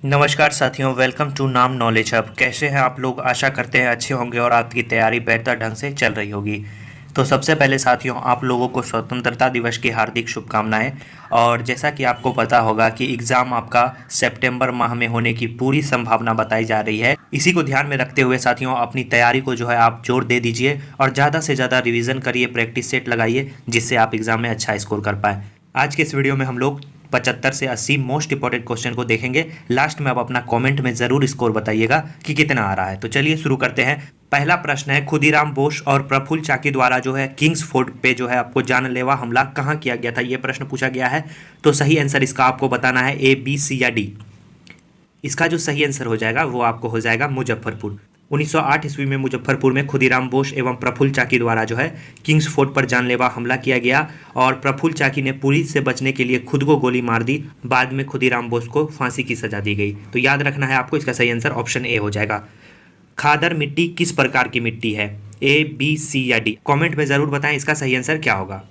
नमस्कार साथियों, welcome to नाम नॉलेज हब। कैसे हैं आप लोग? आशा करते हैं अच्छे होंगे और आपकी तैयारी बेहतर ढंग से चल रही होगी। तो सबसे पहले साथियों, आप लोगों को स्वतंत्रता दिवस की हार्दिक शुभकामनाएं। और जैसा कि आपको पता होगा कि एग्ज़ाम आपका सितंबर माह में होने की पूरी संभावना बताई जा रही है। इसी को ध्यान में रखते हुए साथियों, अपनी तैयारी को जो है आप जोर दे दीजिए और ज़्यादा से ज़्यादा रिवीजन करिए, प्रैक्टिस सेट लगाइए, जिससे आप एग्ज़ाम में अच्छा स्कोर कर पाएँ। आज के इस वीडियो में हम लोग 75 से 80 मोस्ट इंपॉर्टेंट क्वेश्चन को देखेंगे। लास्ट में आप अपना कमेंट में ज़रूर स्कोर बताइएगा कि कितना आ रहा है। तो चलिए शुरू करते हैं। पहला प्रश्न है, खुदीराम बोस और प्रफुल्ल चाकी द्वारा जो है किंग्स फोर्ट पे जो है आपको जानलेवा हमला कहाँ किया गया था, ये प्रश्न पूछा गया है। तो सही आंसर इसका आपको बताना है ए, बी, सी या डी। इसका जो सही आंसर हो जाएगा वो आपको हो जाएगा मुजफ्फरपुर। 1908 ईस्वी में मुजफ्फरपुर में खुदीराम बोस एवं प्रफुल्ल चाकी द्वारा जो है किंग्स फोर्ट पर जानलेवा हमला किया गया और प्रफुल्ल चाकी ने पुलिस से बचने के लिए खुद को गोली मार दी। बाद में खुदीराम बोस को फांसी की सजा दी गई। तो याद रखना है आपको, इसका सही आंसर ऑप्शन ए हो जाएगा। खादर मिट्टी किस प्रकार की मिट्टी है, ए, बी, सी या डी? कमेंट में ज़रूर बताएं इसका सही आंसर क्या होगा।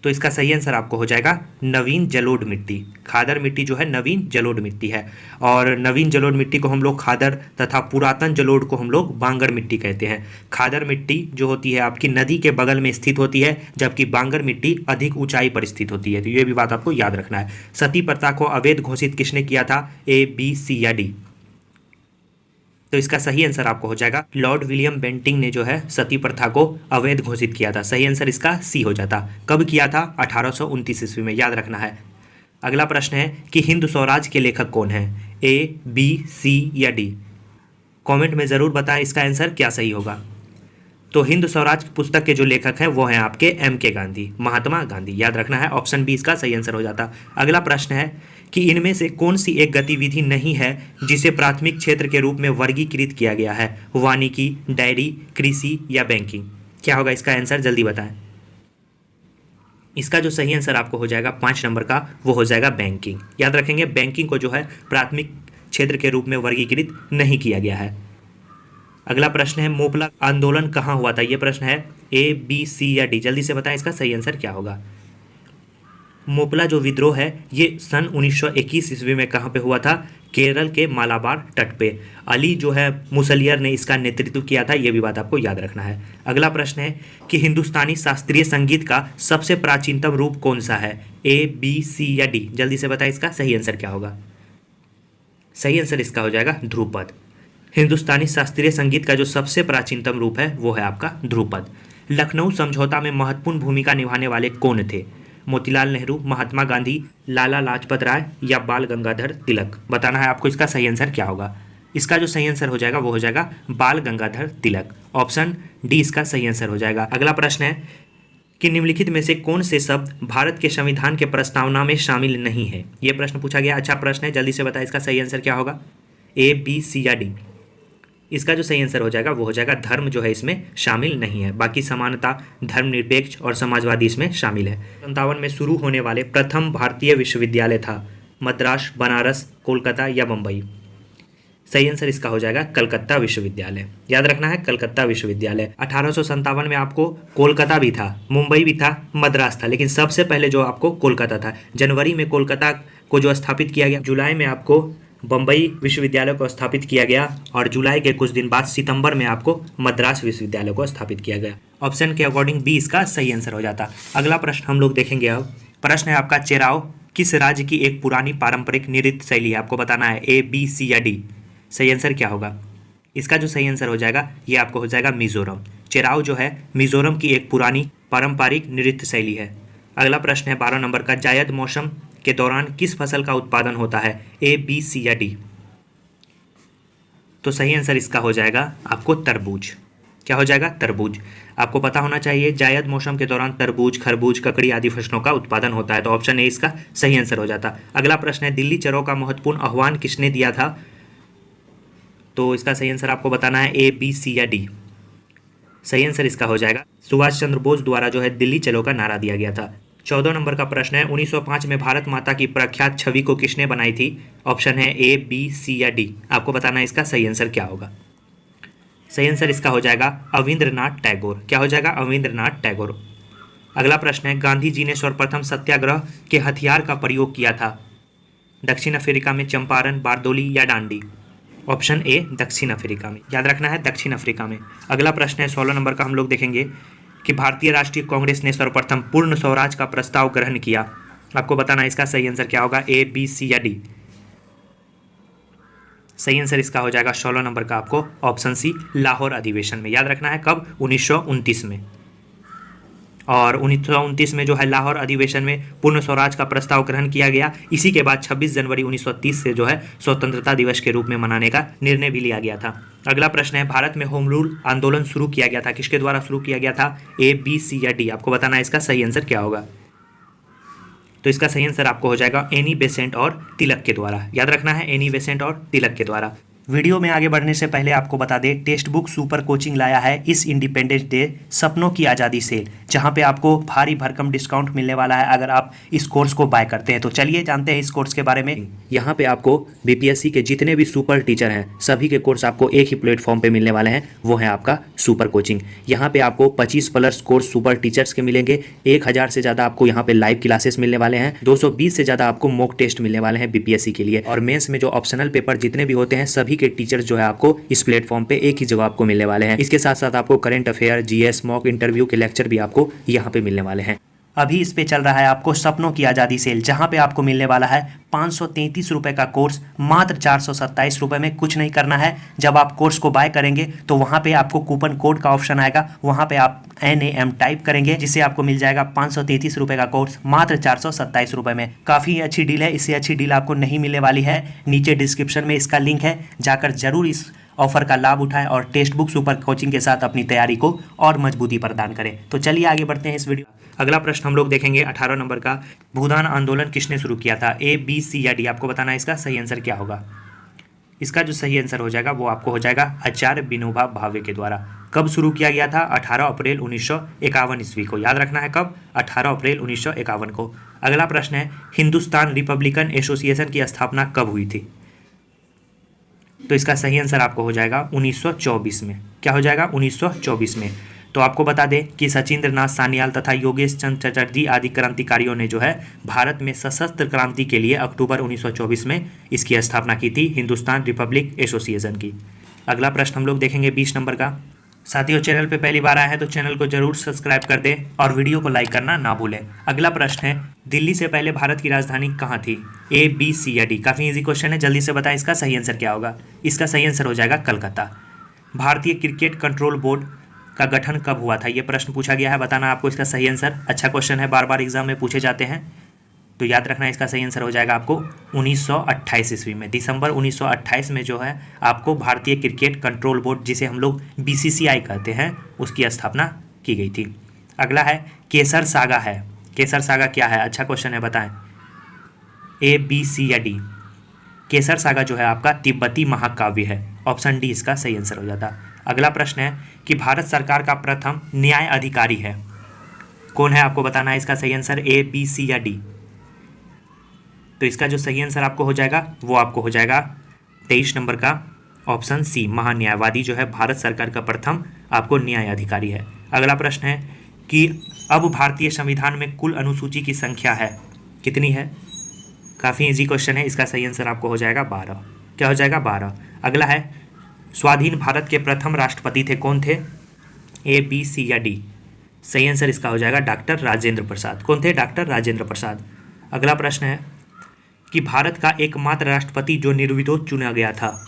तो इसका सही आंसर आपको हो जाएगा नवीन जलोढ़ मिट्टी। खादर मिट्टी जो है नवीन जलोढ़ मिट्टी है और नवीन जलोढ़ मिट्टी को हम लोग खादर तथा पुरातन जलोढ़ को हम लोग बांगर मिट्टी कहते हैं। खादर मिट्टी जो होती है आपकी नदी के बगल में स्थित होती है, जबकि बांगर मिट्टी अधिक ऊंचाई पर स्थित होती है। तो ये भी बात आपको याद रखना है। सती प्रथा को अवैध घोषित किसने किया था, ए, बी, सी या डी? तो इसका सही आंसर आपको हो जाएगा लॉर्ड विलियम बेंटिंग ने जो है सती प्रथा को अवैध घोषित किया था। सही आंसर इसका सी हो जाता। कब किया था? 1829 ईस्वी में। याद रखना है। अगला प्रश्न है कि हिंद स्वराज के लेखक कौन है, ए, बी, सी या डी? कमेंट में ज़रूर बताएं इसका आंसर क्या सही होगा। तो हिंद स्वराज पुस्तक के जो लेखक हैं वो हैं आपके एम के गांधी, महात्मा गांधी। याद रखना है, ऑप्शन बी इसका सही आंसर हो जाता। अगला प्रश्न है कि इनमें से कौन सी एक गतिविधि नहीं है जिसे प्राथमिक क्षेत्र के रूप में वर्गीकृत किया गया है, वानिकी, डायरी, कृषि या बैंकिंग? क्या होगा इसका आंसर, जल्दी बताएं। इसका जो सही आंसर आपको हो जाएगा 5 नंबर का, वो हो जाएगा बैंकिंग। याद रखेंगे, बैंकिंग को जो है प्राथमिक क्षेत्र के रूप में वर्गीकृत नहीं किया गया है। अगला प्रश्न है, मोपला आंदोलन कहाँ हुआ था? ये प्रश्न है ए, बी, सी या डी? जल्दी से बताएं इसका सही आंसर क्या होगा। मोपला जो विद्रोह है ये सन 1921 ईस्वी में कहाँ पे हुआ था? केरल के मालाबार तट पे। अली जो है मुसलियर ने इसका नेतृत्व किया था। ये भी बात आपको याद रखना है। अगला प्रश्न है कि हिंदुस्तानी शास्त्रीय संगीत का सबसे प्राचीनतम रूप कौन सा है, ए, बी, सी या डी? जल्दी से बताएं इसका सही आंसर क्या होगा। सही आंसर इसका हो जाएगा ध्रुपद। हिंदुस्तानी शास्त्रीय संगीत का जो सबसे प्राचीनतम रूप है वो है आपका ध्रुपद। लखनऊ समझौता में महत्वपूर्ण भूमिका निभाने वाले कौन थे? मोतीलाल नेहरू, महात्मा गांधी, लाला लाजपत राय या बाल गंगाधर तिलक? बताना है आपको इसका सही आंसर क्या होगा। इसका जो सही आंसर हो जाएगा वो हो जाएगा बाल गंगाधर तिलक। ऑप्शन डी इसका सही आंसर हो जाएगा। अगला प्रश्न है कि निम्नलिखित में से कौन से शब्द भारत के संविधान के प्रस्तावना में शामिल नहीं है? ये प्रश्न पूछा गया। अच्छा प्रश्न है, जल्दी से बताएं इसका सही आंसर क्या होगा, ए, बी, सी या डी? इसका जो सही आंसर हो जाएगा वो हो जाएगा धर्म जो है इसमें शामिल नहीं है। बाकी समानता, धर्मनिरपेक्ष और समाजवादी इसमें शामिल है। 57 में शुरू होने वाले प्रथम भारतीय विश्वविद्यालय था मद्रास, बनारस, कोलकाता या मुंबई? सही आंसर इसका हो जाएगा कलकत्ता विश्वविद्यालय। याद रखना है, कलकत्ता विश्वविद्यालय। 1857 में आपको कोलकाता भी था, मुंबई भी था, मद्रास था, लेकिन सबसे पहले जो आपको कोलकाता था। जनवरी में कोलकाता को जो स्थापित किया गया, जुलाई में आपको बम्बई विश्वविद्यालय को स्थापित किया गया और जुलाई के कुछ दिन बाद सितंबर में आपको मद्रास विश्वविद्यालय को स्थापित किया गया। ऑप्शन के अकॉर्डिंग बी इसका सही आंसर हो जाता। अगला प्रश्न हम लोग देखेंगे। अब प्रश्न है आपका, चेराव किस राज्य की एक पुरानी पारंपरिक नृत्य शैली है? आपको बताना है ए, बी, सी या डी? सही आंसर क्या होगा। इसका जो सही आंसर हो जाएगा ये आपको हो जाएगा मिजोरम। चेराव जो है मिजोरम की एक पुरानी पारंपरिक नृत्य शैली है। अगला प्रश्न है 12 नंबर का, जायद मौसम के दौरान किस फसल का उत्पादन होता है, ए, बी, सी या डी? तो सही आंसर इसका हो जाएगा आपको तरबूज। क्या हो जाएगा? तरबूज। आपको पता होना चाहिए जायद मौसम के दौरान तरबूज, खरबूज, ककड़ी आदि फसलों का उत्पादन होता है। तो ऑप्शन ए इसका सही आंसर हो जाता। अगला प्रश्न है, दिल्ली चलो का महत्वपूर्ण आह्वान किसने दिया था? तो इसका सही आंसर आपको बताना है ए, बी, सी या डी? सही आंसर इसका हो जाएगा सुभाष चंद्र बोस द्वारा जो है दिल्ली चलो का नारा दिया गया था। 14 नंबर का प्रश्न है, 1905 में भारत माता की प्रख्यात छवि को किसने बनाई थी? ऑप्शन है ए, बी, सी या डी? आपको बताना है इसका सही आंसर क्या होगा। सही आंसर इसका हो जाएगा अविंद्रनाथ टैगोर। क्या हो जाएगा? अविंद्रनाथ टैगोर। अगला प्रश्न है, गांधी जी ने सर्वप्रथम सत्याग्रह के हथियार का प्रयोग किया था? दक्षिण अफ्रीका में चंपारण, बारदोली या डांडी? ऑप्शन ए दक्षिण अफ्रीका में, याद रखना है दक्षिण अफ्रीका में। अगला प्रश्न है 16 नंबर का, हम लोग देखेंगे कि भारतीय राष्ट्रीय कांग्रेस ने सर्वप्रथम पूर्ण स्वराज का प्रस्ताव ग्रहण किया। आपको बताना है इसका सही आंसर क्या होगा, ए, बी, सी या डी? सही आंसर इसका हो जाएगा 16 नंबर का आपको ऑप्शन सी, लाहौर अधिवेशन में। याद रखना है कब, 1929 में। और 1929 में जो है लाहौर अधिवेशन में पूर्ण स्वराज का प्रस्ताव ग्रहण किया गया। इसी के बाद 26 जनवरी 1930 से जो है स्वतंत्रता दिवस के रूप में मनाने का निर्णय भी लिया गया था। अगला प्रश्न है, भारत में होम रूल आंदोलन शुरू किया गया था, किसके द्वारा शुरू किया गया था, ए, बी, सी या डी? आपको बताना है इसका सही आंसर क्या होगा। तो इसका सही आंसर आपको हो जाएगा एनी बेसेंट और तिलक के द्वारा। याद रखना है एनी बेसेंट और तिलक के द्वारा। वीडियो में आगे बढ़ने से पहले आपको बता दें, टेक्स्ट बुक सुपर कोचिंग लाया है इस इंडिपेंडेंस डे सपनों की आज़ादी सेल, जहां पे आपको भारी भरकम डिस्काउंट मिलने वाला है अगर आप इस कोर्स को बाय करते हैं। तो चलिए जानते हैं इस कोर्स के बारे में। यहां पे आपको बीपीएससी के जितने भी सुपर टीचर हैं सभी के कोर्स आपको एक ही प्लेटफॉर्म पे मिलने वाले हैं, वो है आपका सुपर कोचिंग। यहाँ पे आपको 25+ कोर्स सुपर टीचर्स के मिलेंगे, 1000 से ज़्यादा आपको यहाँ पे लाइव क्लासेस मिलने वाले हैं, 220 से ज़्यादा आपको मॉक टेस्ट मिलने वाले हैं बीपीएससी के लिए, और मेंस में जो ऑप्शनल पेपर जितने भी होते हैं सभी के टीचर्स जो है आपको इस प्लेटफॉर्म पे एक ही जगह आपको मिलने वाले हैं। इसके साथ साथ आपको current affair, GS, mock interview के लेक्चर भी आपको यहाँ पे मिलने वाले हैं। अभी इस पे चल रहा है आपको सपनों की आज़ादी सेल, जहां पे आपको मिलने वाला है 533 रुपये का कोर्स मात्र 427 रुपये में। कुछ नहीं करना है, जब आप कोर्स को बाय करेंगे तो वहां पे आपको कूपन कोड का ऑप्शन आएगा, वहां पे आप NAM टाइप करेंगे, जिससे आपको मिल जाएगा 533 रुपये का कोर्स मात्र 427 रुपये में। काफ़ी अच्छी डील है, इससे अच्छी डील आपको नहीं मिलने वाली है। नीचे डिस्क्रिप्शन में इसका लिंक है, जाकर जरूर इस ऑफर का लाभ उठाएं और टेक्स्ट बुक सुपर कोचिंग के साथ अपनी तैयारी को और मजबूती प्रदान करें। तो चलिए आगे बढ़ते हैं इस वीडियो। अगला प्रश्न हम लोग देखेंगे 18 नंबर का, भूदान आंदोलन किसने शुरू किया था, ए, बी, सी या डी? आपको बताना है इसका सही आंसर क्या होगा। इसका जो सही आंसर हो जाएगा वो आपको हो जाएगा आचार्य विनोबा भावे के द्वारा। कब शुरू किया गया था, 18 अप्रैल 1951 ईस्वी को। याद रखना है कब, 18 अप्रैल 1951 को। अगला प्रश्न है, हिंदुस्तान रिपब्लिकन एसोसिएशन की स्थापना कब हुई थी? तो इसका सही आंसर आपको हो जाएगा 1924 में। क्या हो जाएगा, 1924 में। तो आपको बता दें कि सचिंद्र नाथ सान्याल तथा योगेश चंद्र चटर्जी आदि क्रांतिकारियों ने जो है भारत में सशस्त्र क्रांति के लिए अक्टूबर 1924 में इसकी स्थापना की थी, हिंदुस्तान रिपब्लिक एसोसिएशन की। अगला प्रश्न हम लोग देखेंगे 20 नंबर का। साथियों, चैनल पे पहली बार आए हैं तो चैनल को जरूर सब्सक्राइब कर दें और वीडियो को लाइक करना ना भूलें। अगला प्रश्न है, दिल्ली से पहले भारत की राजधानी कहाँ थी, ए, बी, सी या डी? काफ़ी इजी क्वेश्चन है, जल्दी से बताएं इसका सही आंसर क्या होगा। इसका सही आंसर हो जाएगा कलकत्ता। भारतीय क्रिकेट कंट्रोल बोर्ड का गठन कब हुआ था, ये प्रश्न पूछा गया है, बताना आपको इसका सही आंसर। अच्छा क्वेश्चन है, बार बार एग्जाम में पूछे जाते हैं, तो याद रखना इसका सही आंसर हो जाएगा आपको 1928 ईस्वी में। दिसंबर 1928 में जो है आपको भारतीय क्रिकेट कंट्रोल बोर्ड, जिसे हम लोग BCCI कहते हैं, उसकी स्थापना की गई थी। अगला है, केसर सागा है, केसर सागा क्या है? अच्छा क्वेश्चन है, बताएं ए, बी, सी या डी? केसर सागा जो है आपका तिब्बती महाकाव्य है, ऑप्शन डी इसका सही आंसर हो जाता। अगला प्रश्न है कि भारत सरकार का प्रथम न्याय अधिकारी है कौन है? आपको बताना है इसका सही आंसर, ए, बी, सी या डी? तो इसका जो सही आंसर आपको हो जाएगा वो आपको हो जाएगा 23 नंबर का ऑप्शन सी, महान्यायवादी जो है भारत सरकार का प्रथम आपको न्याय अधिकारी है। अगला प्रश्न है कि अब भारतीय संविधान में कुल अनुसूची की संख्या है, कितनी है? काफ़ी इजी क्वेश्चन है, इसका सही आंसर आपको हो जाएगा 12। क्या हो जाएगा, 12। अगला है, स्वाधीन भारत के प्रथम राष्ट्रपति थे, कौन थे, ए, बी, सी या डी? सही आंसर इसका हो जाएगा डॉक्टर राजेंद्र प्रसाद। कौन थे, डॉक्टर राजेंद्र प्रसाद। अगला प्रश्न है कि भारत का एकमात्र राष्ट्रपति जो निर्विरोध चुना गया था,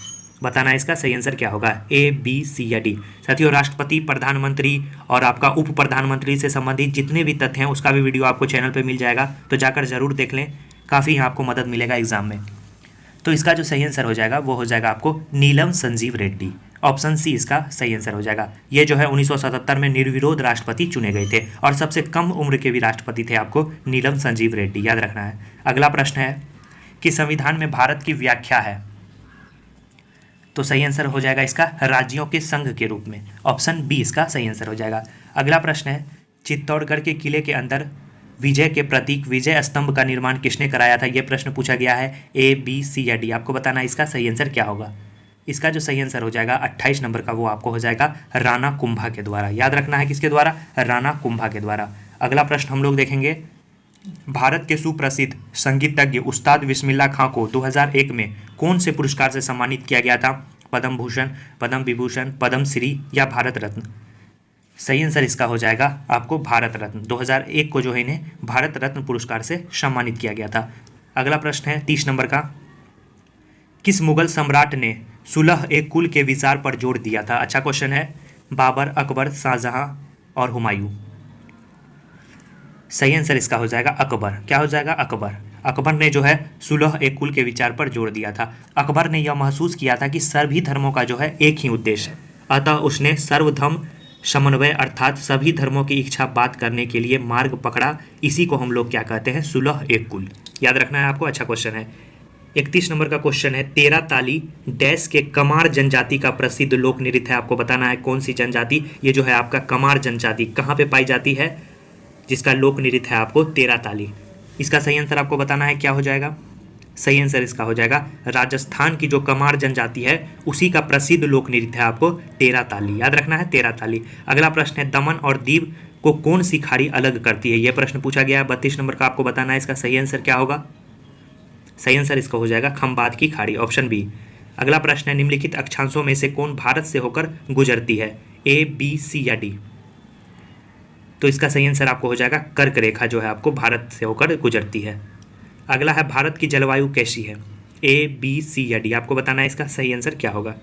बताना इसका सही आंसर क्या होगा, ए, बी, सी या डी? साथियों, राष्ट्रपति, प्रधानमंत्री और आपका उप प्रधानमंत्री से संबंधित जितने भी तथ्य हैं उसका भी वीडियो आपको चैनल पे मिल जाएगा, तो जाकर ज़रूर देख लें, काफ़ी आपको मदद मिलेगा एग्जाम में। तो इसका जो सही आंसर हो जाएगा वो हो जाएगा आपको नीलम संजीव रेड्डी, ऑप्शन सी इसका सही आंसर हो जाएगा। ये जो है 1977 में निर्विरोध राष्ट्रपति चुने गए थे और सबसे कम उम्र के भी राष्ट्रपति थे आपको नीलम संजीव रेड्डी, याद रखना है। अगला प्रश्न है कि संविधान में भारत की व्याख्या है, तो सही आंसर हो जाएगा इसका राज्यों के संघ के रूप में, ऑप्शन बी इसका सही आंसर हो जाएगा। अगला प्रश्न है, चित्तौड़गढ़ के किले के अंदर विजय के प्रतीक विजय स्तंभ का निर्माण किसने कराया था, यह प्रश्न पूछा गया है, ए, बी, सी या डी? आपको बताना इसका सही आंसर क्या होगा। इसका जो सही आंसर हो जाएगा 28 नंबर का, वो आपको हो जाएगा राणा कुंभा के द्वारा। याद रखना है किसके द्वारा, राणा कुंभा के द्वारा। अगला प्रश्न हम लोग देखेंगे भारत के सुप्रसिद्ध संगीतज्ञ उस्ताद बिस्मिल्लाह खां को 2001 में कौन से पुरस्कार से सम्मानित किया गया था? पद्म भूषण, पद्म विभूषण, पद्म श्री या भारत रत्न? सही आंसर इसका हो जाएगा आपको भारत रत्न। 2001 को जो है इन्हें भारत रत्न पुरस्कार से सम्मानित किया गया था। अगला प्रश्न है 30 नंबर का, किस मुगल सम्राट ने सुलह ए कुल के विचार पर जोर दिया था? अच्छा क्वेश्चन है। बाबर, अकबर, शाहजहां और हुमायूं? सही आंसर इसका हो जाएगा अकबर। क्या हो जाएगा? अकबर। अकबर ने जो है सुलह ए कुल के विचार पर जोर दिया था। अकबर ने यह महसूस किया था कि सभी धर्मों का जो है एक ही उद्देश्य है, अतः उसने सर्वधर्म समन्वय अर्थात सभी धर्मों की इच्छा बात करने के लिए मार्ग पकड़ा। इसी को हम लोग क्या कहते हैं? सुलह ए कुल। याद रखना है आपको। अच्छा क्वेश्चन है। 31 नंबर का क्वेश्चन है, 13 ताली डैश के कमार जनजाति का प्रसिद्ध लोक नृत्य है। आपको बताना है कौन सी जनजाति? ये जो है आपका कमार जनजाति कहाँ पे पाई जाती है, जिसका लोक नृत्य है आपको 13 ताली। इसका सही आंसर आपको बताना है। क्या हो जाएगा? सही आंसर इसका हो जाएगा राजस्थान की जो कमार जनजाति है उसी का प्रसिद्ध लोक नृत्य है आपको 13 ताली। याद रखना है 13 ताली। अगला प्रश्न है, दमन और दीव को कौन सी खाड़ी अलग करती है? यह प्रश्न पूछा गया है। 32 नंबर का आपको बताना है इसका सही आंसर क्या होगा? सही आंसर इसका हो जाएगा खंबात की खाड़ी, ऑप्शन बी। अगला प्रश्न है, निम्नलिखित अक्षांशों में से कौन भारत से होकर गुजरती है? ए, बी, सी या डी? तो इसका सही आंसर आपको हो जाएगा कर्क रेखा जो है आपको भारत से होकर गुजरती है। अगला है, भारत की जलवायु कैसी है? ए, बी, सी या डी? आपको बताना है इसका सही आंसर क्या होगा।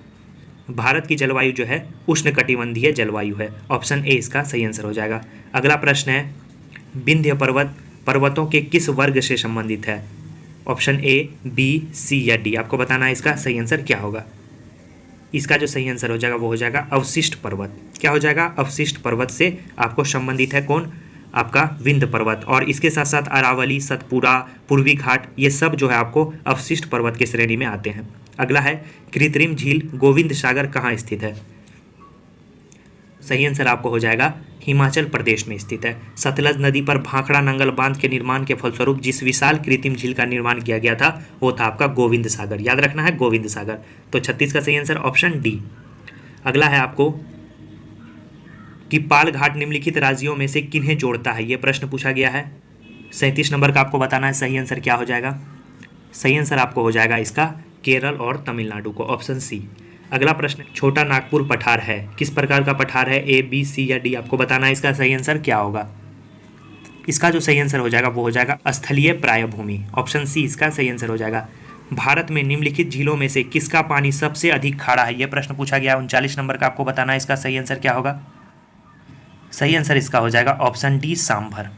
भारत की जलवायु जो है उष्णकटिबंधीय जलवायु है, ऑप्शन ए इसका सही आंसर हो जाएगा। अगला प्रश्न है, विंध्य पर्वत पर्वतों के किस वर्ग से संबंधित है? ऑप्शन ए, बी, सी या डी? आपको बताना है इसका सही आंसर क्या होगा। इसका जो सही आंसर हो जाएगा वो हो जाएगा अवशिष्ट पर्वत। क्या हो जाएगा? अवशिष्ट पर्वत से आपको संबंधित है कौन? आपका विंध्य पर्वत। और इसके साथ साथ अरावली, सतपुरा, पूर्वी घाट, ये सब जो है आपको अवशिष्ट पर्वत की श्रेणी में आते हैं। अगला है, कृत्रिम झील गोविंद सागर कहाँ स्थित है? सही आंसर आपको हो जाएगा हिमाचल प्रदेश में स्थित है। सतलज नदी पर भाखड़ा नंगल बांध के निर्माण के फलस्वरूप जिस विशाल कृत्रिम झील का निर्माण किया गया था वो था आपका गोविंद सागर। याद रखना है गोविंद सागर। तो 36 का सही आंसर ऑप्शन डी। अगला है आपको कि पाल घाट निम्नलिखित राज्यों में से किन्हें जोड़ता है? यह प्रश्न पूछा गया है। 37 नंबर का आपको बताना है सही आंसर क्या हो जाएगा। सही आंसर आपको हो जाएगा इसका केरल और तमिलनाडु को, ऑप्शन सी। अगला प्रश्न, छोटा नागपुर पठार है किस प्रकार का पठार है? ए, बी, सी या डी? आपको बताना है इसका सही आंसर क्या होगा। इसका जो सही आंसर हो जाएगा वो हो जाएगा स्थलीय प्रायभूमि, ऑप्शन सी इसका सही आंसर हो जाएगा। भारत में निम्नलिखित झीलों में से किसका पानी सबसे अधिक खारा है? यह प्रश्न पूछा गया है। 39 नंबर का आपको बताना है इसका सही आंसर क्या होगा। सही आंसर इसका हो जाएगा ऑप्शन डी सांभर।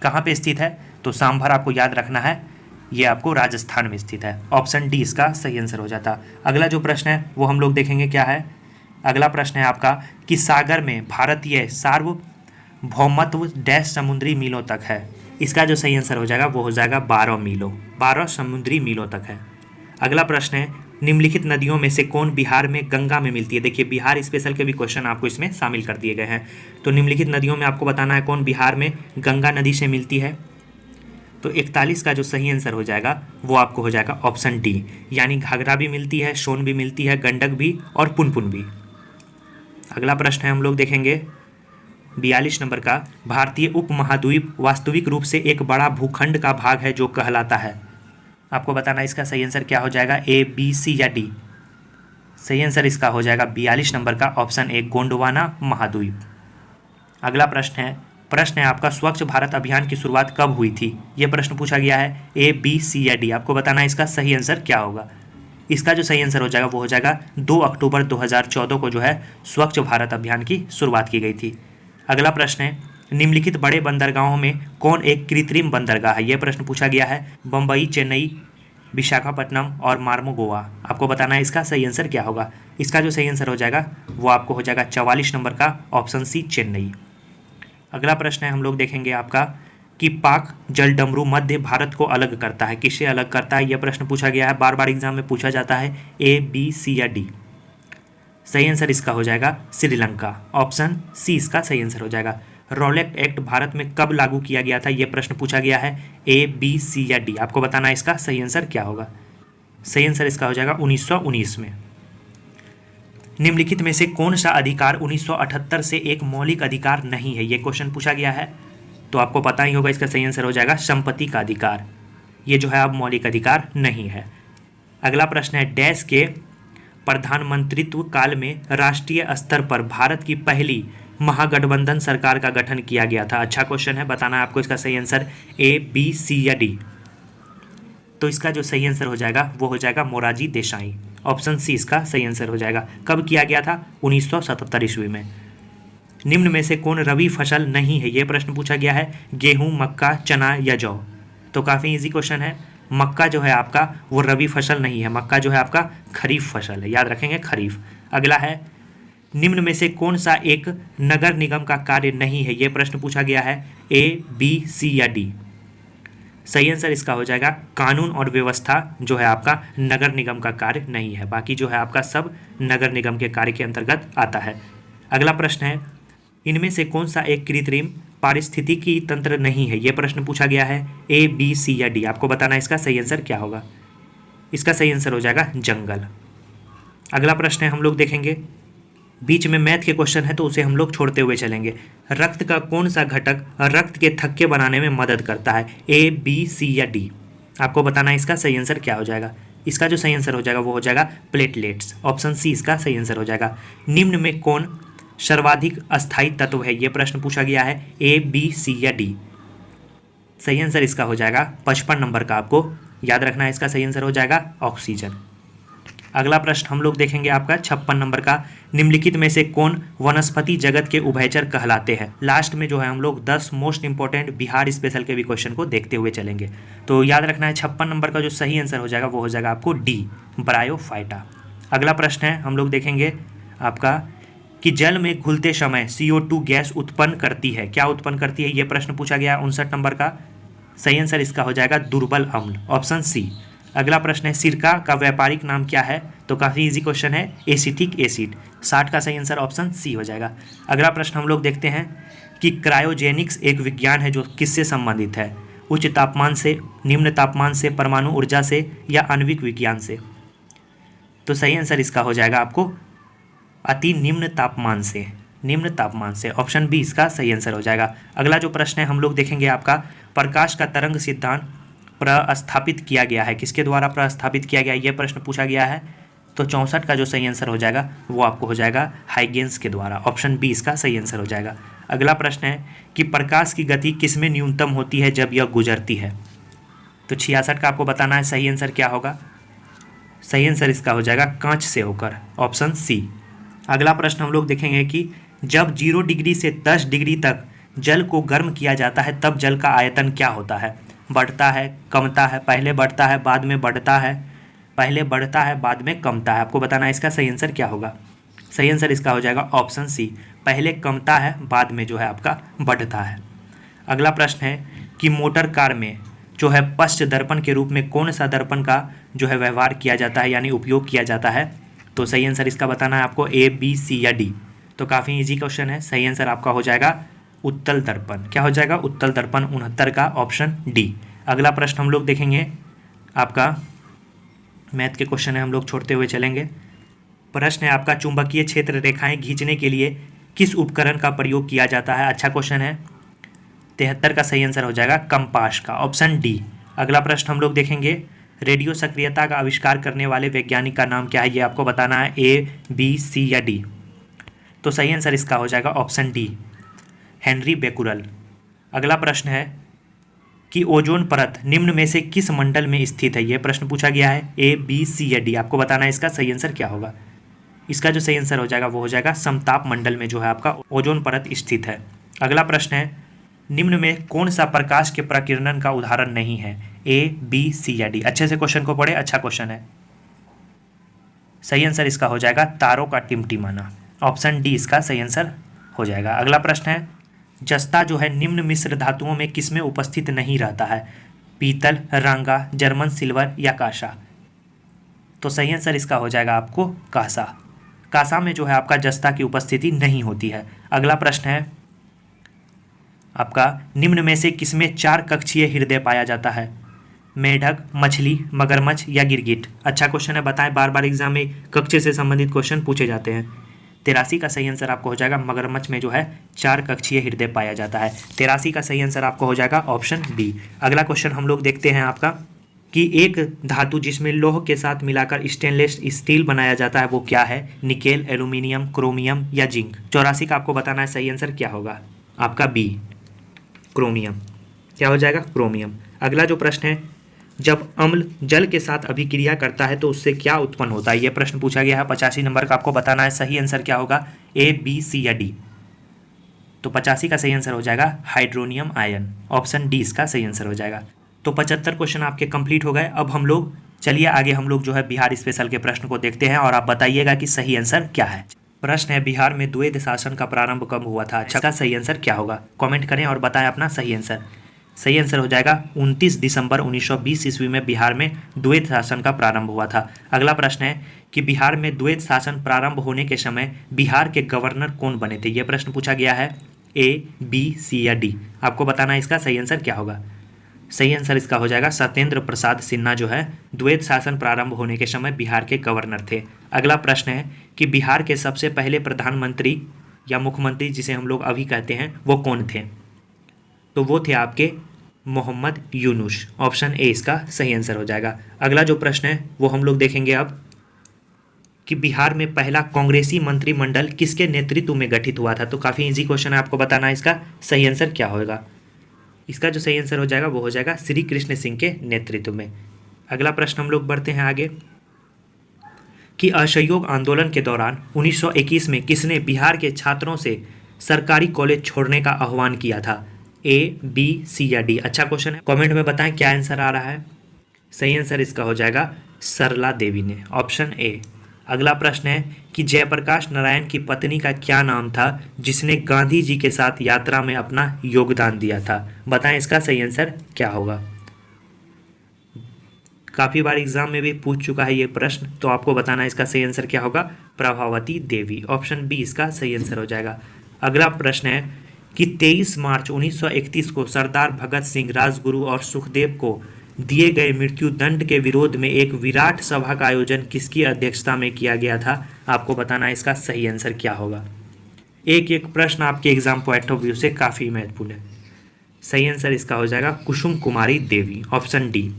कहाँ पे स्थित है? तो सांभर आपको याद रखना है, ये आपको राजस्थान में स्थित है, ऑप्शन डी इसका सही आंसर हो जाता। अगला जो प्रश्न है वो हम लोग देखेंगे क्या है। अगला प्रश्न है आपका कि सागर में भारतीय सार्वभौमत्व डैश समुद्री मीलों तक है? इसका जो सही आंसर हो जाएगा वो हो जाएगा 12 मीलों, 12 समुद्री मीलों तक है। अगला प्रश्न है, निम्नलिखित नदियों में से कौन बिहार में गंगा में मिलती है? देखिए बिहार स्पेशल के भी क्वेश्चन आपको इसमें शामिल कर दिए गए हैं। तो निम्नलिखित नदियों में आपको बताना है कौन बिहार में गंगा नदी से मिलती है। तो 41 का जो सही आंसर हो जाएगा वो आपको हो जाएगा ऑप्शन डी, यानी घाघरा भी मिलती है, सोन भी मिलती है, गंडक भी और पुनपुन भी। अगला प्रश्न है हम लोग देखेंगे 42 नंबर का, भारतीय उपमहाद्वीप वास्तविक रूप से एक बड़ा भूखंड का भाग है जो कहलाता है? आपको बताना इसका सही आंसर क्या हो जाएगा। ए, बी, सी या डी? सही आंसर इसका हो जाएगा 42 नंबर का ऑप्शन ए गोंडवाना महाद्वीप। अगला प्रश्न है आपका स्वच्छ भारत अभियान की शुरुआत कब हुई थी? यह प्रश्न पूछा गया है। ए, बी, सी या डी? आपको बताना है इसका सही आंसर क्या होगा। इसका जो सही आंसर हो जाएगा वो हो जाएगा 2 अक्टूबर 2014 को जो है स्वच्छ भारत अभियान की शुरुआत की गई थी। अगला प्रश्न है, निम्नलिखित बड़े बंदरगाहों में कौन एक कृत्रिम बंदरगाह है? यह प्रश्न पूछा गया है। बम्बई, चेन्नई, विशाखापट्टनम और मार्मो गोवा? आपको बताना है इसका सही आंसर क्या होगा। इसका जो सही आंसर हो जाएगा वो आपको हो जाएगा 44 नंबर का ऑप्शन सी चेन्नई। अगला प्रश्न है हम लोग देखेंगे आपका कि पाक जलडमरू मध्य भारत को अलग करता है, किससे अलग करता है? यह प्रश्न पूछा गया है, बार बार एग्जाम में पूछा जाता है। ए, बी, सी या डी? सही आंसर इसका हो जाएगा श्रीलंका, ऑप्शन सी इसका सही आंसर हो जाएगा। रॉलेट एक्ट भारत में कब लागू किया गया था? यह प्रश्न पूछा गया है। ए, बी, सी या डी? आपको बताना है इसका सही आंसर क्या होगा। सही आंसर इसका हो जाएगा 1919 में। निम्नलिखित में से कौन सा अधिकार 1978 से एक मौलिक अधिकार नहीं है? ये क्वेश्चन पूछा गया है। तो आपको पता ही होगा इसका सही आंसर हो जाएगा संपत्ति का अधिकार। ये जो है अब मौलिक अधिकार नहीं है। अगला प्रश्न है, डैश के प्रधानमंत्रित्व काल में राष्ट्रीय स्तर पर भारत की पहली महागठबंधन सरकार का गठन किया गया था। अच्छा क्वेश्चन है, बताना है आपको इसका सही आंसर ए, बी, सी या डी। तो इसका जो सही आंसर हो जाएगा वो हो जाएगा मोरारजी देसाई। ऑप्शन सी इसका सही आंसर हो जाएगा। कब किया गया था? 1977 ईस्वी में। निम्न में से कौन रबी फसल नहीं है? ये प्रश्न पूछा गया है। गेहूं, मक्का, चना या जौ। तो काफ़ी इजी क्वेश्चन है। मक्का जो है आपका वो रबी फसल नहीं है, मक्का जो है आपका खरीफ फसल है, याद रखेंगे खरीफ। अगला है, निम्न में से कौन सा एक नगर निगम का कार्य नहीं है? ये प्रश्न पूछा गया है। ए, बी, सी या डी। सही आंसर इसका हो जाएगा कानून और व्यवस्था जो है आपका नगर निगम का कार्य नहीं है, बाकी जो है आपका सब नगर निगम के कार्य के अंतर्गत आता है। अगला प्रश्न है, इनमें से कौन सा एक कृत्रिम पारिस्थितिकी तंत्र नहीं है? यह प्रश्न पूछा गया है। ए, बी, सी या डी। आपको बताना है इसका सही आंसर क्या होगा। इसका सही आंसर हो जाएगा जंगल। अगला प्रश्न है, हम लोग देखेंगे बीच में मैथ के क्वेश्चन है तो उसे हम लोग छोड़ते हुए चलेंगे। रक्त का कौन सा घटक रक्त के थक्के बनाने में मदद करता है? ए, बी, सी या डी। आपको बताना है इसका सही आंसर क्या हो जाएगा। इसका जो सही आंसर हो जाएगा वो हो जाएगा प्लेटलेट्स। ऑप्शन सी इसका सही आंसर हो जाएगा। निम्न में कौन सर्वाधिक अस्थायी तत्व है? यह प्रश्न पूछा गया है। ए, बी, सी या डी। सही आंसर इसका हो जाएगा 55 नंबर का, आपको याद रखना है। इसका सही आंसर हो जाएगा ऑक्सीजन। अगला प्रश्न हम लोग देखेंगे आपका 56 नंबर का। निम्नलिखित में से कौन वनस्पति जगत के उभयचर कहलाते हैं? लास्ट में जो है हम लोग 10 मोस्ट इंपॉर्टेंट बिहार स्पेशल के भी क्वेश्चन को देखते हुए चलेंगे। तो याद रखना है 56 नंबर का जो सही आंसर हो जाएगा वो हो जाएगा आपको डी, ब्रायोफाइटा। अगला प्रश्न है, हम लोग देखेंगे आपका कि जल में घुलते समय CO2 गैस उत्पन्न करती है। क्या उत्पन्न करती है? यह प्रश्न पूछा गया 59 नंबर का। सही आंसर इसका हो जाएगा दुर्बल अम्ल। Option C. अगला प्रश्न है, सिरका का व्यापारिक नाम क्या है? तो काफ़ी इजी क्वेश्चन है, एसिटिक एसिड। 60 का सही आंसर ऑप्शन सी हो जाएगा। अगला प्रश्न हम लोग देखते हैं कि क्रायोजेनिक्स एक विज्ञान है जो किससे संबंधित है? उच्च तापमान से, निम्न तापमान से, परमाणु ऊर्जा से या आणविक विज्ञान से? तो सही आंसर इसका हो जाएगा आपको अति निम्न तापमान से, निम्न तापमान से। ऑप्शन बी इसका सही आंसर हो जाएगा। अगला जो प्रश्न है हम लोग देखेंगे आपका प्रकाश का तरंग सिद्धांत प्रस्थापित किया गया है। किसके द्वारा प्रस्थापित किया गया? यह प्रश्न पूछा गया है। तो 64 का जो सही आंसर हो जाएगा वो आपको हो जाएगा हाइगेंस के द्वारा। ऑप्शन बी इसका सही आंसर हो जाएगा। अगला प्रश्न है कि प्रकाश की गति किसमें न्यूनतम होती है जब यह गुजरती है? तो 66 का आपको बताना है सही आंसर क्या होगा। सही आंसर इसका हो जाएगा कांच से होकर। Option C. अगला प्रश्न हम लोग देखेंगे कि जब 0 डिग्री से 10 डिग्री तक जल को गर्म किया जाता है तब जल का आयतन क्या होता है? बढ़ता है, कमता है, पहले बढ़ता है बाद में बढ़ता है, पहले बढ़ता है बाद में कमता है? आपको बताना है इसका सही आंसर क्या होगा। सही आंसर इसका हो जाएगा ऑप्शन सी, पहले कमता है बाद में जो है आपका बढ़ता है। अगला प्रश्न है कि मोटर कार में जो है पश्च दर्पण के रूप में कौन सा दर्पण का जो है व्यवहार किया जाता है यानी उपयोग किया जाता है? तो सही आंसर इसका बताना है आपको ए, बी, सी या डी। तो काफ़ी इजी क्वेश्चन है। सही आंसर आपका हो जाएगा उत्तल दर्पण। क्या हो जाएगा? उत्तल दर्पण 69 का, ऑप्शन डी। अगला प्रश्न हम लोग देखेंगे आपका मैथ के क्वेश्चन है, हम लोग छोड़ते हुए चलेंगे। प्रश्न है आपका चुंबकीय क्षेत्र रेखाएं खींचने के लिए किस उपकरण का प्रयोग किया जाता है? अच्छा क्वेश्चन है। 73 का सही आंसर हो जाएगा कंपास का, ऑप्शन डी। अगला प्रश्न हम लोग देखेंगे रेडियो सक्रियता का आविष्कार करने वाले वैज्ञानिक का नाम क्या है? ये आपको बताना है ए, बी, सी या डी। तो सही आंसर इसका हो जाएगा ऑप्शन डी, हेनरी बेकुरल। अगला प्रश्न है कि ओजोन परत निम्न में से किस मंडल में स्थित है? यह प्रश्न पूछा गया है। ए, बी, सी या डी। आपको बताना है इसका सही आंसर क्या होगा। इसका जो सही आंसर हो जाएगा वो हो जाएगा समताप मंडल में जो है आपका ओजोन परत स्थित है। अगला प्रश्न है निम्न में कौन सा प्रकाश के प्रकीर्णन का उदाहरण नहीं है? ए, बी, सी या डी। अच्छे से क्वेश्चन को पढ़े, अच्छा क्वेश्चन है। सही आंसर इसका हो जाएगा तारों का टिमटिमाना। ऑप्शन डी इसका सही आंसर हो जाएगा। अगला प्रश्न है जस्ता जो है निम्न मिश्र धातुओं में किसमें उपस्थित नहीं रहता है? पीतल, रांगा, जर्मन सिल्वर या कांसा? तो सही आंसर इसका हो जाएगा आपको कांसा। कांसा में जो है आपका जस्ता की उपस्थिति नहीं होती है। अगला प्रश्न है आपका निम्न में से किसमें 4 कक्षीय हृदय पाया जाता है? मेढक, मछली, मगरमच्छ या गिरगिट? अच्छा क्वेश्चन है, बताएं। बार बार एग्जाम में कक्षीय से संबंधित क्वेश्चन पूछे जाते हैं। 83 का सही आंसर आपको हो जाएगा मगरमच्छ में जो है 4 कक्षीय हृदय पाया जाता है। 83 का सही आंसर आपको हो जाएगा ऑप्शन बी। अगला क्वेश्चन हम लोग देखते हैं आपका कि एक धातु जिसमें लौह के साथ मिलाकर स्टेनलेस स्टील बनाया जाता है वो क्या है? निकेल, एल्यूमिनियम, क्रोमियम या जिंक। 84 का आपको बताना है सही आंसर क्या होगा? आपका बी, क्रोमियम। क्या हो जाएगा? क्रोमियम। अगला जो प्रश्न है, जब अम्ल जल के साथ अभिक्रिया करता है तो उससे क्या उत्पन्न होता है? यह प्रश्न पूछा गया है। 85 नंबर का आपको बताना है सही आंसर क्या होगा? ए, बी, सी या डी। तो 85 का सही आंसर हो जाएगा हाइड्रोनियम आयन। ऑप्शन डी इसका सही आंसर हो जाएगा। तो 75 क्वेश्चन आपके कंप्लीट हो गए। अब हम लोग चलिए आगे हम लोग जो है बिहार स्पेशल के प्रश्न को देखते हैं और आप बताइएगा कि सही आंसर क्या है। प्रश्न है, बिहार में द्वैध शासन का प्रारंभ कब हुआ था? अच्छा, सही आंसर क्या होगा? कमेंट करें और बताएं अपना सही आंसर। सही आंसर हो जाएगा 29 दिसंबर 1920 ईस्वी में बिहार में द्वैध शासन का प्रारंभ हुआ था। अगला प्रश्न है कि बिहार में द्वैध शासन प्रारंभ होने के समय बिहार के गवर्नर कौन बने थे? यह प्रश्न पूछा गया है। ए, बी, सी या डी। आपको बताना है इसका सही आंसर क्या होगा। सही आंसर इसका हो जाएगा सत्येंद्र प्रसाद सिन्हा जो है द्वैध शासन प्रारंभ होने के समय बिहार के गवर्नर थे। अगला प्रश्न है कि बिहार के सबसे पहले प्रधानमंत्री या मुख्यमंत्री जिसे हम लोग अभी कहते हैं वो कौन थे? तो वो थे आपके मोहम्मद यूनुस। ऑप्शन ए इसका सही आंसर हो जाएगा। अगला जो प्रश्न है वो हम लोग देखेंगे अब कि बिहार में पहला कांग्रेसी मंत्रिमंडल किसके नेतृत्व में गठित हुआ था? तो काफ़ी इजी क्वेश्चन है, आपको बताना है इसका सही आंसर क्या होगा। इसका जो सही आंसर हो जाएगा वो हो जाएगा श्री कृष्ण सिंह के नेतृत्व में। अगला प्रश्न हम लोग बढ़ते हैं आगे कि असहयोग आंदोलन के दौरान 1921 में किसने बिहार के छात्रों से सरकारी कॉलेज छोड़ने का आह्वान किया था? ए, बी, सी या डी। अच्छा क्वेश्चन है, कमेंट में बताएं क्या आंसर आ रहा है। सही आंसर इसका हो जाएगा सरला देवी ने। Option A. अगला प्रश्न है कि जयप्रकाश नारायण की पत्नी का क्या नाम था जिसने गांधी जी के साथ यात्रा में अपना योगदान दिया था? बताएं इसका सही आंसर क्या होगा। काफ़ी बार एग्जाम में भी पूछ चुका है ये प्रश्न, तो आपको बताना है इसका सही आंसर क्या होगा। प्रभावती देवी। ऑप्शन बी इसका सही आंसर हो जाएगा। अगला प्रश्न है कि 23 मार्च 1931 को सरदार भगत सिंह, राजगुरु और सुखदेव को दिए गए मृत्यु दंड के विरोध में एक विराट सभा का आयोजन किसकी अध्यक्षता में किया गया था? आपको बताना है इसका सही आंसर क्या होगा। एक एक प्रश्न आपके एग्जाम पॉइंट ऑफ व्यू से काफ़ी महत्वपूर्ण है। सही आंसर इसका हो जाएगा कुसुम कुमारी देवी। Option D.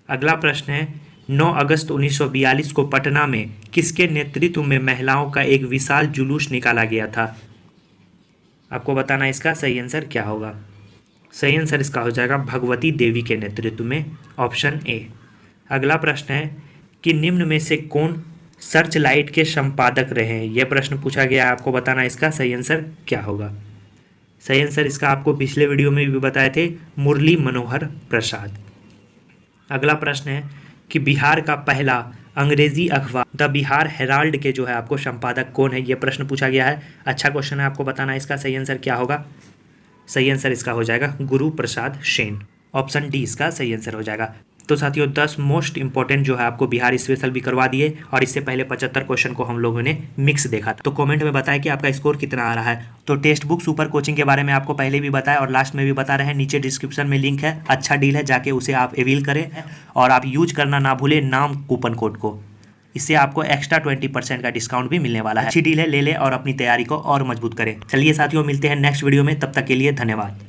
अगला प्रश्न है 9 अगस्त 1942 को पटना में किसके नेतृत्व में महिलाओं का एक विशाल जुलूस निकाला गया था? आपको बताना है इसका सही आंसर क्या होगा। सही आंसर इसका हो जाएगा भगवती देवी के नेतृत्व में। Option A. अगला प्रश्न है कि निम्न में से कौन सर्च लाइट के संपादक रहे हैं? यह प्रश्न पूछा गया है, आपको बताना है इसका सही आंसर क्या होगा। सही आंसर इसका आपको पिछले वीडियो में भी बताए थे, मुरली मनोहर प्रसाद। अगला प्रश्न है कि बिहार का पहला अंग्रेजी अखबार द बिहार हेराल्ड के जो है आपको संपादक कौन है? यह प्रश्न पूछा गया है। अच्छा क्वेश्चन है, आपको बताना है इसका सही आंसर क्या होगा। सही आंसर इसका हो जाएगा गुरु प्रसाद सेन। ऑप्शन डी इसका सही आंसर हो जाएगा। तो साथियों 10 मोस्ट इंपॉर्टेंट जो है आपको बिहार स्पेशल भी करवा दिए और इससे पहले 75 क्वेश्चन को हम लोगों ने मिक्स देखा था। तो कमेंट में बताएं कि आपका स्कोर कितना आ रहा है। तो टेक्स्ट बुक सुपर कोचिंग के बारे में आपको पहले भी बताया और लास्ट में भी बता रहे हैं, नीचे डिस्क्रिप्शन में लिंक है, अच्छा डील है, जाके उसे आप अवेल करें और आप यूज करना ना भूलें नाम कूपन कोड को। इससे आपको एक्स्ट्रा 20% का डिस्काउंट भी मिलने वाला है। अच्छी डील है, ले ले और अपनी तैयारी को और मजबूत करें। चलिए साथियों मिलते हैं नेक्स्ट वीडियो में, तब तक के लिए धन्यवाद।